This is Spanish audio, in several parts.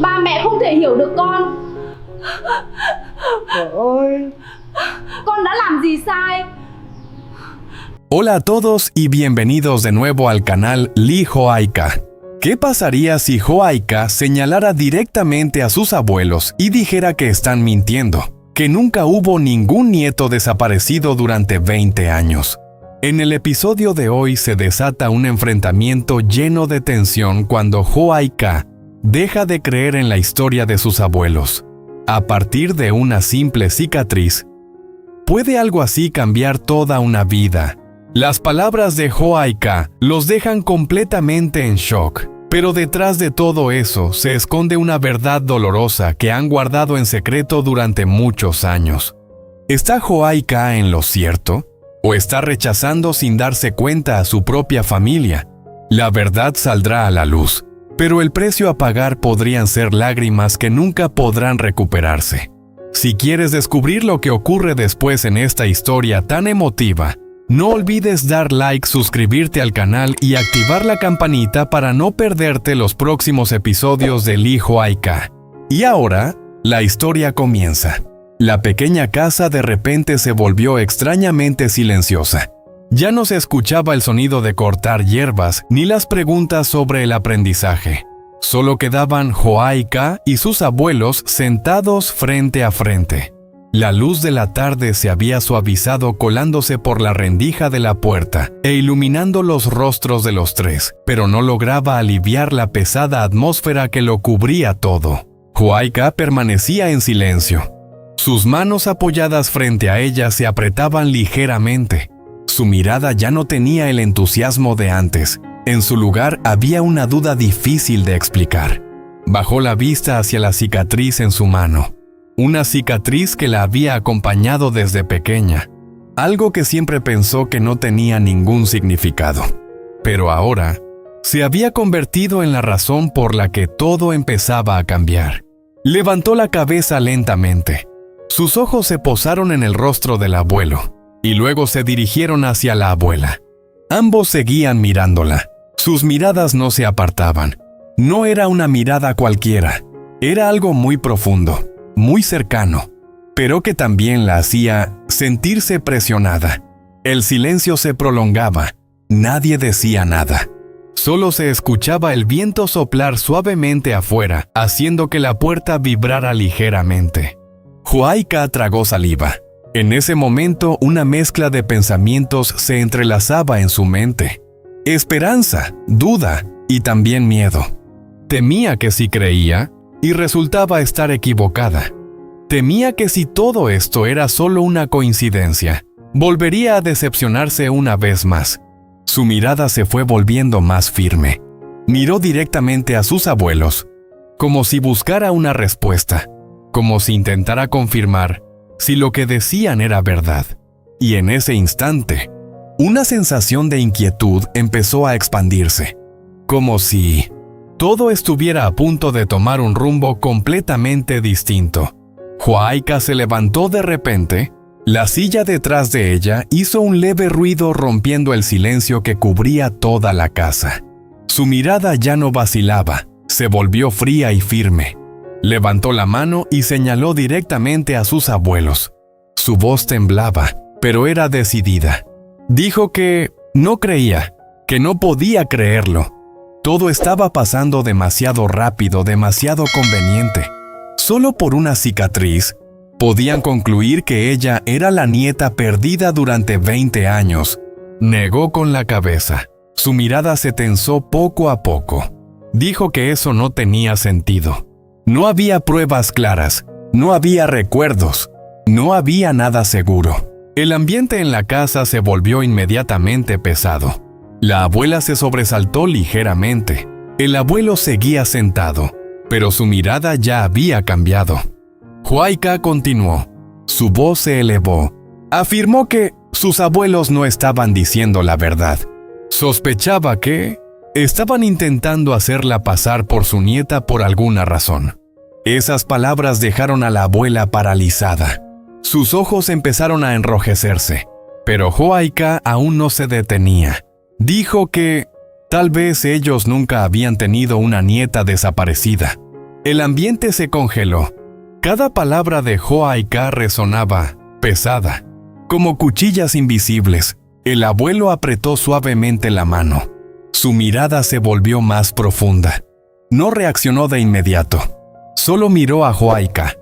Ba mẹ không thể hiểu được con. Trời ơi. Con đã làm gì sai? Hola a todos y bienvenidos de nuevo al canal Lee Joaika. ¿Qué pasaría si Joaika señalara directamente a sus abuelos y dijera que están mintiendo? Que nunca hubo ningún nieto desaparecido durante 20 años. En el episodio de hoy se desata un enfrentamiento lleno de tensión cuando Joaika deja de creer en la historia de sus abuelos. A partir de una simple cicatriz, ¿puede algo así cambiar toda una vida? Las palabras de Joaika los dejan completamente en shock, pero detrás de todo eso se esconde una verdad dolorosa que han guardado en secreto durante muchos años. ¿Está Joaika en lo cierto? ¿O está rechazando sin darse cuenta a su propia familia? La verdad saldrá a la luz, pero el precio a pagar podrían ser lágrimas que nunca podrán recuperarse. Si quieres descubrir lo que ocurre después en esta historia tan emotiva, no olvides dar like, suscribirte al canal y activar la campanita para no perderte los próximos episodios de Lee Joaika. Y ahora, la historia comienza. La pequeña casa de repente se volvió extrañamente silenciosa. Ya no se escuchaba el sonido de cortar hierbas ni las preguntas sobre el aprendizaje. Solo quedaban Joaika y sus abuelos sentados frente a frente. La luz de la tarde se había suavizado colándose por la rendija de la puerta e iluminando los rostros de los tres, pero no lograba aliviar la pesada atmósfera que lo cubría todo. Joaika permanecía en silencio. Sus manos apoyadas frente a ella se apretaban ligeramente. Su mirada ya no tenía el entusiasmo de antes. En su lugar había una duda difícil de explicar. Bajó la vista hacia la cicatriz en su mano. Una cicatriz que la había acompañado desde pequeña. Algo que siempre pensó que no tenía ningún significado. Pero ahora, se había convertido en la razón por la que todo empezaba a cambiar. Levantó la cabeza lentamente. Sus ojos se posaron en el rostro del abuelo, y luego se dirigieron hacia la abuela. Ambos seguían mirándola. Sus miradas no se apartaban. No era una mirada cualquiera. Era algo muy profundo, muy cercano, pero que también la hacía sentirse presionada. El silencio se prolongaba. Nadie decía nada. Solo se escuchaba el viento soplar suavemente afuera, haciendo que la puerta vibrara ligeramente. Joaika tragó saliva. En ese momento, una mezcla de pensamientos se entrelazaba en su mente. Esperanza, duda y también miedo. Temía que si creía, y resultaba estar equivocada. Temía que si todo esto era solo una coincidencia, volvería a decepcionarse una vez más. Su mirada se fue volviendo más firme. Miró directamente a sus abuelos, como si buscara una respuesta, como si intentara confirmar si lo que decían era verdad. Y en ese instante, una sensación de inquietud empezó a expandirse, como si todo estuviera a punto de tomar un rumbo completamente distinto. Joaika se levantó de repente. La silla detrás de ella hizo un leve ruido rompiendo el silencio que cubría toda la casa. Su mirada ya no vacilaba, se volvió fría y firme. Levantó la mano y señaló directamente a sus abuelos. Su voz temblaba, pero era decidida. Dijo que no creía, que no podía creerlo. Todo estaba pasando demasiado rápido, demasiado conveniente. Solo por una cicatriz, podían concluir que ella era la nieta perdida durante 20 años. Negó con la cabeza. Su mirada se tensó poco a poco. Dijo que eso no tenía sentido. No había pruebas claras, no había recuerdos, no había nada seguro. El ambiente en la casa se volvió inmediatamente pesado. La abuela se sobresaltó ligeramente. El abuelo seguía sentado, pero su mirada ya había cambiado. Joaika continuó. Su voz se elevó. Afirmó que sus abuelos no estaban diciendo la verdad. Sospechaba que estaban intentando hacerla pasar por su nieta por alguna razón. Esas palabras dejaron a la abuela paralizada. Sus ojos empezaron a enrojecerse, pero Joaika aún no se detenía. Dijo que tal vez ellos nunca habían tenido una nieta desaparecida. El ambiente se congeló. Cada palabra de Joaika resonaba, pesada, como cuchillas invisibles. El abuelo apretó suavemente la mano. Su mirada se volvió más profunda. No reaccionó de inmediato. Solo miró a Joaika.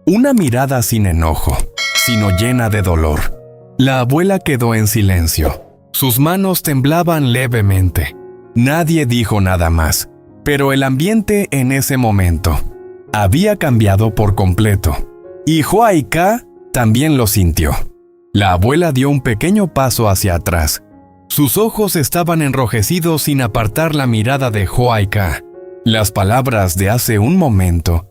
Una mirada sin enojo, sino llena de dolor. La abuela quedó en silencio. Sus manos temblaban levemente. Nadie dijo nada más, pero el ambiente en ese momento había cambiado por completo. Y Joaika también lo sintió. La abuela dio un pequeño paso hacia atrás. Sus ojos estaban enrojecidos sin apartar la mirada de Joaika. Las palabras de hace un momento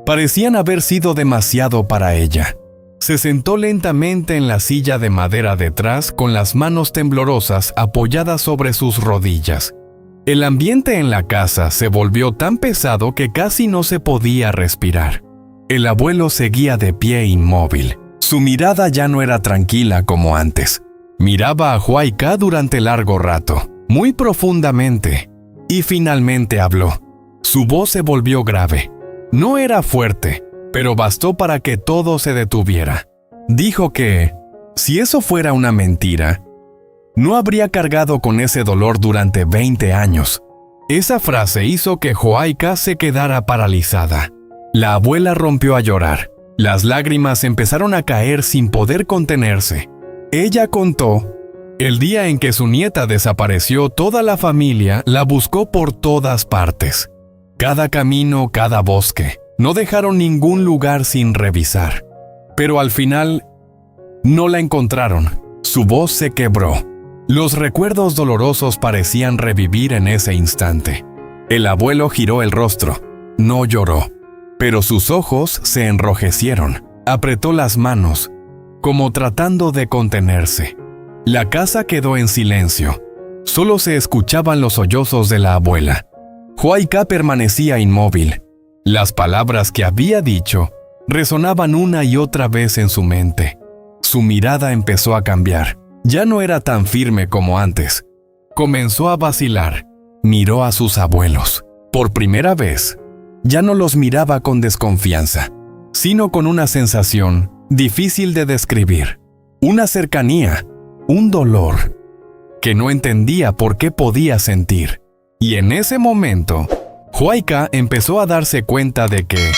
parecían haber sido demasiado para ella. Se sentó lentamente en la silla de madera detrás con las manos temblorosas apoyadas sobre sus rodillas. El ambiente en la casa se volvió tan pesado que casi no se podía respirar. El abuelo seguía de pie inmóvil. Su mirada ya no era tranquila como antes. Miraba a Joaika durante largo rato, muy profundamente, y finalmente habló. Su voz se volvió grave. No era fuerte, pero bastó para que todo se detuviera. Dijo que, si eso fuera una mentira, no habría cargado con ese dolor durante 20 años. Esa frase hizo que Joaika se quedara paralizada. La abuela rompió a llorar. Las lágrimas empezaron a caer sin poder contenerse. Ella contó, el día en que su nieta desapareció, toda la familia la buscó por todas partes. Cada camino, cada bosque. No dejaron ningún lugar sin revisar. Pero al final, no la encontraron. Su voz se quebró. Los recuerdos dolorosos parecían revivir en ese instante. El abuelo giró el rostro. No lloró, pero sus ojos se enrojecieron. Apretó las manos, como tratando de contenerse. La casa quedó en silencio. Solo se escuchaban los sollozos de la abuela. Joaika permanecía inmóvil. Las palabras que había dicho resonaban una y otra vez en su mente. Su mirada empezó a cambiar. Ya no era tan firme como antes. Comenzó a vacilar. Miró a sus abuelos. Por primera vez, ya no los miraba con desconfianza, sino con una sensación difícil de describir. Una cercanía, un dolor, que no entendía por qué podía sentir. Y en ese momento, Joaika empezó a darse cuenta de que,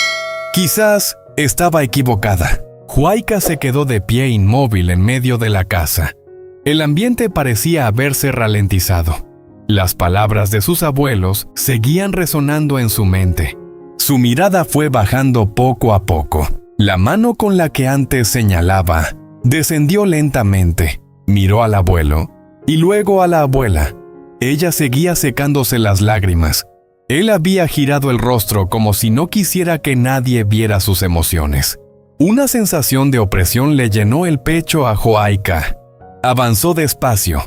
quizás, estaba equivocada. Joaika se quedó de pie inmóvil en medio de la casa. El ambiente parecía haberse ralentizado. Las palabras de sus abuelos seguían resonando en su mente. Su mirada fue bajando poco a poco. La mano con la que antes señalaba descendió lentamente. Miró al abuelo y luego a la abuela. Ella seguía secándose las lágrimas. Él había girado el rostro como si no quisiera que nadie viera sus emociones. Una sensación de opresión le llenó el pecho a Joaika. Avanzó despacio,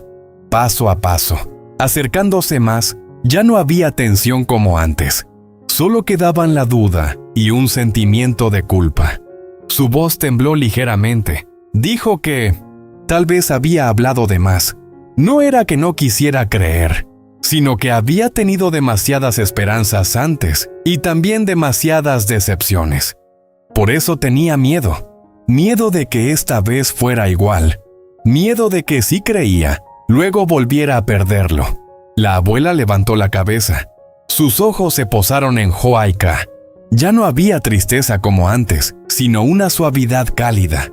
paso a paso. Acercándose más, ya no había tensión como antes. Solo quedaban la duda y un sentimiento de culpa. Su voz tembló ligeramente. Dijo que tal vez había hablado de más. No era que no quisiera creer, sino que había tenido demasiadas esperanzas antes y también demasiadas decepciones. Por eso tenía miedo. Miedo de que esta vez fuera igual. Miedo de que si creía, luego volviera a perderlo. La abuela levantó la cabeza. Sus ojos se posaron en Joaika. Ya no había tristeza como antes, sino una suavidad cálida.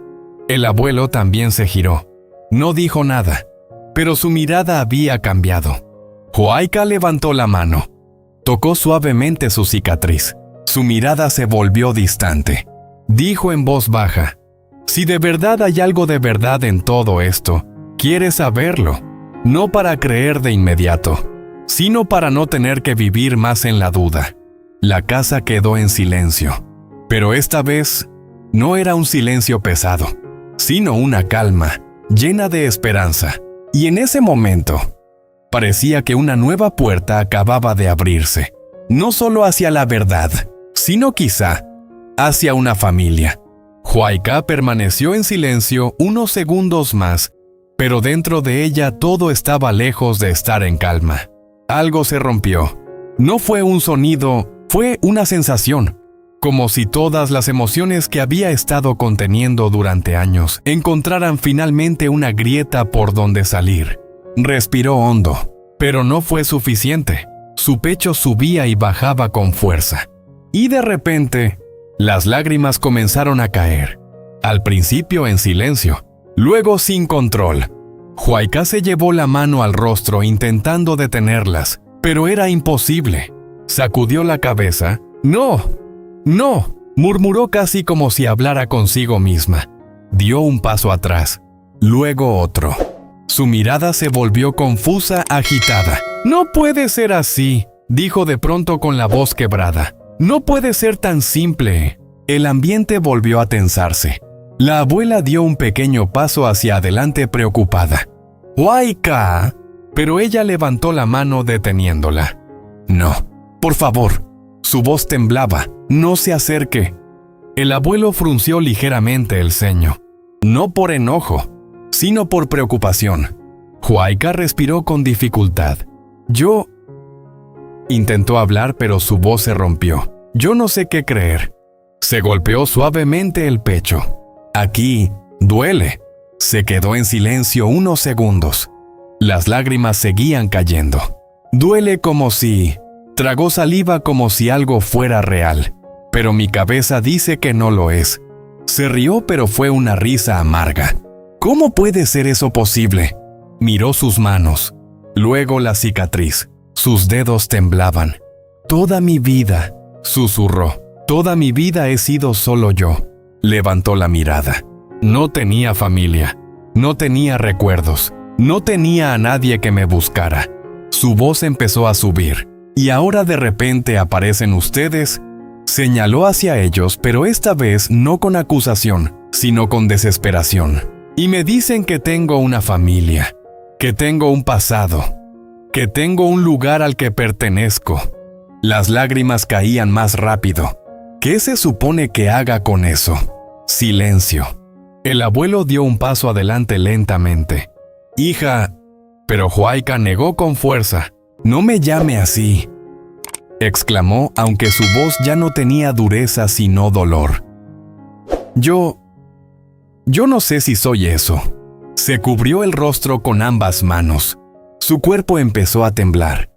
El abuelo también se giró. No dijo nada, pero su mirada había cambiado. Joaika levantó la mano. Tocó suavemente su cicatriz. Su mirada se volvió distante. Dijo en voz baja, «Si de verdad hay algo de verdad en todo esto, quieres saberlo, no para creer de inmediato, sino para no tener que vivir más en la duda». La casa quedó en silencio, pero esta vez no era un silencio pesado, sino una calma, llena de esperanza. Y en ese momento, parecía que una nueva puerta acababa de abrirse, no solo hacia la verdad, sino quizá hacia una familia. Joaika permaneció en silencio unos segundos más, pero dentro de ella todo estaba lejos de estar en calma. Algo se rompió. No fue un sonido Fue una sensación, como si todas las emociones que había estado conteniendo durante años encontraran finalmente una grieta por donde salir. Respiró hondo, pero no fue suficiente. Su pecho subía y bajaba con fuerza. Y de repente, las lágrimas comenzaron a caer. Al principio en silencio, luego sin control. Huayca se llevó la mano al rostro intentando detenerlas, pero era imposible. Sacudió la cabeza. «No, no», murmuró casi como si hablara consigo misma. Dio un paso atrás, luego otro. Su mirada se volvió confusa, agitada. «No puede ser así», dijo de pronto con la voz quebrada. «No puede ser tan simple». El ambiente volvió a tensarse. La abuela dio un pequeño paso hacia adelante preocupada. «Huayca», pero ella levantó la mano deteniéndola. «No, por favor». Su voz temblaba. «No se acerque». El abuelo frunció ligeramente el ceño. No por enojo, sino por preocupación. Huayca respiró con dificultad. «Yo…» Intentó hablar, pero su voz se rompió. «Yo no sé qué creer». Se golpeó suavemente el pecho. «Aquí duele». Se quedó en silencio unos segundos. Las lágrimas seguían cayendo. «Duele como si…» Tragó saliva como si algo fuera real. «Pero mi cabeza dice que no lo es». Se rió, pero fue una risa amarga. «¿Cómo puede ser eso posible?». Miró sus manos, luego la cicatriz. Sus dedos temblaban. «Toda mi vida», susurró. «Toda mi vida he sido solo yo». Levantó la mirada. No tenía familia. No tenía recuerdos. No tenía a nadie que me buscara. Su voz empezó a subir. «Y ahora de repente aparecen ustedes». Señaló hacia ellos, pero esta vez no con acusación, sino con desesperación. «Y me dicen que tengo una familia, que tengo un pasado, que tengo un lugar al que pertenezco». Las lágrimas caían más rápido. ¿Qué se supone que haga con eso? Silencio. El abuelo dio un paso adelante lentamente. «Hija…» Pero Huayca negó con fuerza. «No me llame así», exclamó, aunque su voz ya no tenía dureza sino dolor. Yo no sé si soy eso». Se cubrió el rostro con ambas manos. Su cuerpo empezó a temblar.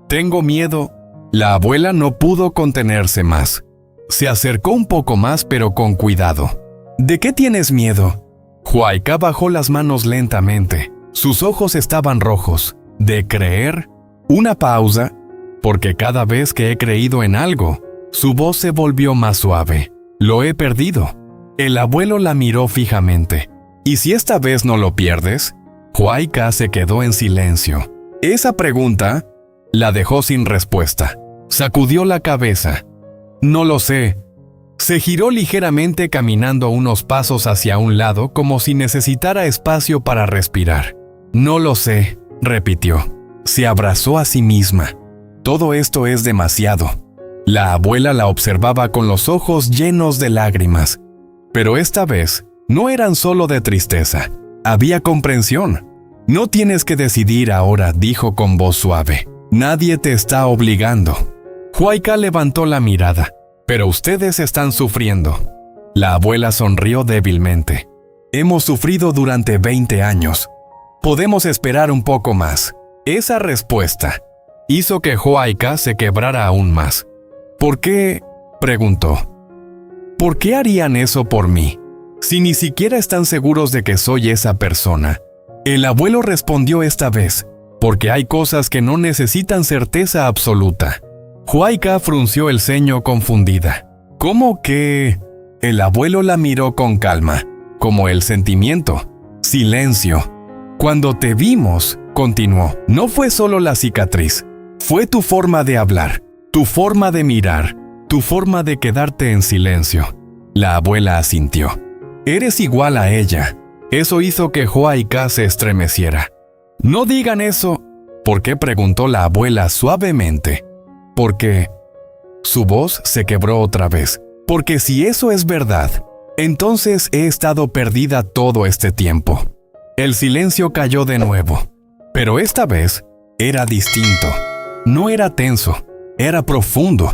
«Tengo miedo». La abuela no pudo contenerse más. Se acercó un poco más, pero con cuidado. «¿De qué tienes miedo?». Huayca bajó las manos lentamente. Sus ojos estaban rojos. ¿De creer? Una pausa, porque cada vez que he creído en algo, su voz se volvió más suave. «Lo he perdido». El abuelo la miró fijamente. «¿Y si esta vez no lo pierdes?». Huayca se quedó en silencio. Esa pregunta la dejó sin respuesta. Sacudió la cabeza. «No lo sé». Se giró ligeramente caminando unos pasos hacia un lado como si necesitara espacio para respirar. «No lo sé», repitió. Se abrazó a sí misma. «Todo esto es demasiado». La abuela la observaba con los ojos llenos de lágrimas. Pero esta vez no eran solo de tristeza. Había comprensión. «No tienes que decidir ahora», dijo con voz suave. «Nadie te está obligando». Huayca levantó la mirada. «Pero ustedes están sufriendo». La abuela sonrió débilmente. «Hemos sufrido durante 20 años. Podemos esperar un poco más». Esa respuesta hizo que Huayca se quebrara aún más. «¿Por qué?», preguntó. «¿Por qué harían eso por mí, si ni siquiera están seguros de que soy esa persona?». El abuelo respondió esta vez, «Porque hay cosas que no necesitan certeza absoluta». Huayca frunció el ceño confundida. «¿Cómo que?». El abuelo la miró con calma, como el sentimiento. Silencio. «Cuando te vimos», continuó, «no fue solo la cicatriz. Fue tu forma de hablar, tu forma de mirar, tu forma de quedarte en silencio». La abuela asintió. «Eres igual a ella». Eso hizo que Huayca se estremeciera. «No digan eso». «¿Por qué?», preguntó la abuela suavemente. «Porque…». Su voz se quebró otra vez. «Porque si eso es verdad, entonces he estado perdida todo este tiempo». El silencio cayó de nuevo, pero esta vez era distinto. No era tenso, era profundo.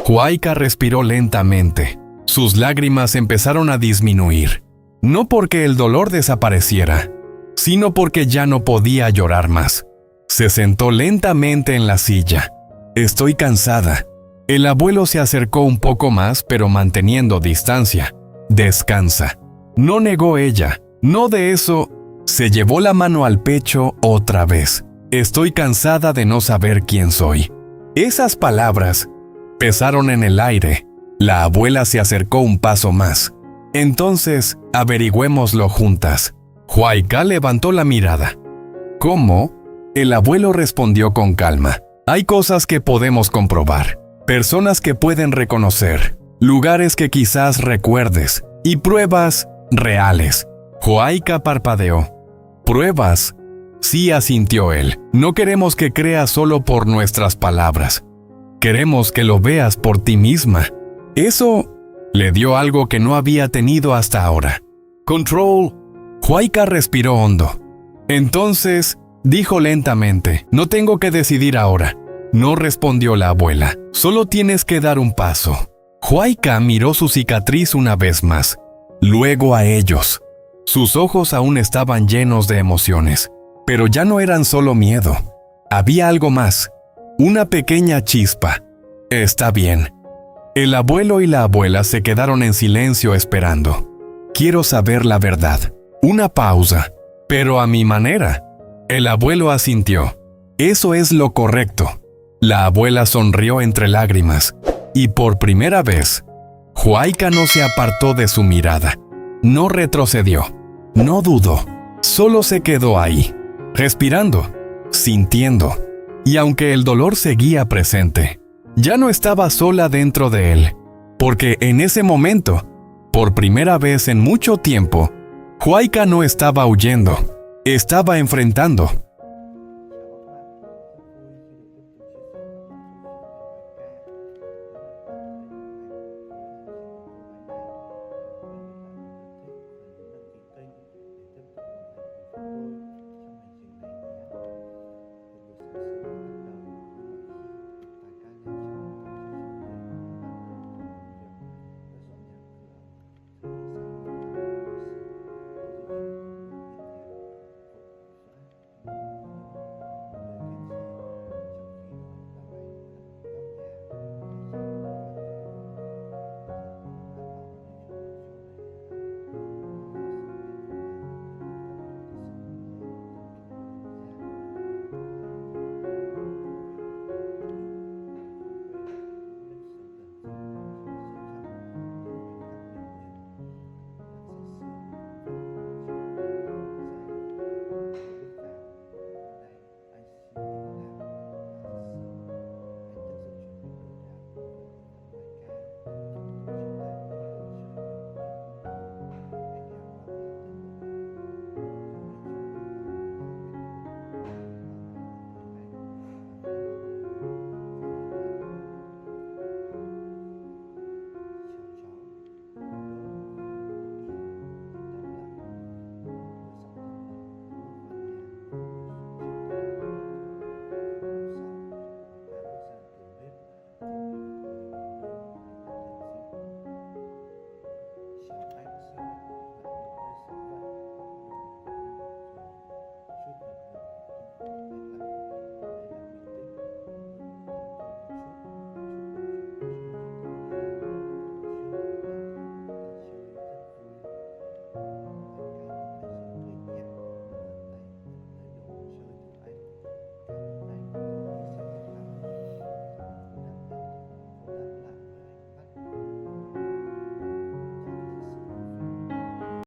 Huayca respiró lentamente. Sus lágrimas empezaron a disminuir. No porque el dolor desapareciera, sino porque ya no podía llorar más. Se sentó lentamente en la silla. Estoy cansada. El abuelo se acercó un poco más, pero manteniendo distancia. Descansa. No negó ella. No de eso. Se llevó la mano al pecho otra vez. Estoy cansada de no saber quién soy. Esas palabras pesaron en el aire. La abuela se acercó un paso más. Entonces, averigüémoslo juntas. Huayca levantó la mirada. ¿Cómo? El abuelo respondió con calma. Hay cosas que podemos comprobar, personas que pueden reconocer, lugares que quizás recuerdes, y pruebas reales. Huayca parpadeó. ¿Pruebas? Sí, asintió él. No queremos que creas solo por nuestras palabras. Queremos que lo veas por ti misma. Eso le dio algo que no había tenido hasta ahora. Control. Huayca respiró hondo. Entonces, dijo lentamente, no tengo que decidir ahora. No respondió la abuela. Solo tienes que dar un paso. Huayca miró su cicatriz una vez más. Luego a ellos. Sus ojos aún estaban llenos de emociones. Pero ya no eran solo miedo. Había algo más. Una pequeña chispa. Está bien. El abuelo y la abuela se quedaron en silencio esperando. Quiero saber la verdad. Una pausa. Pero a mi manera. El abuelo asintió. Eso es lo correcto. La abuela sonrió entre lágrimas. Y por primera vez, Huayca no se apartó de su mirada. No retrocedió. No dudó. Solo se quedó ahí. Respirando. Sintiendo. Y aunque el dolor seguía presente, ya no estaba sola dentro de él. Porque en ese momento, por primera vez en mucho tiempo, Huayca no estaba huyendo. Estaba enfrentando.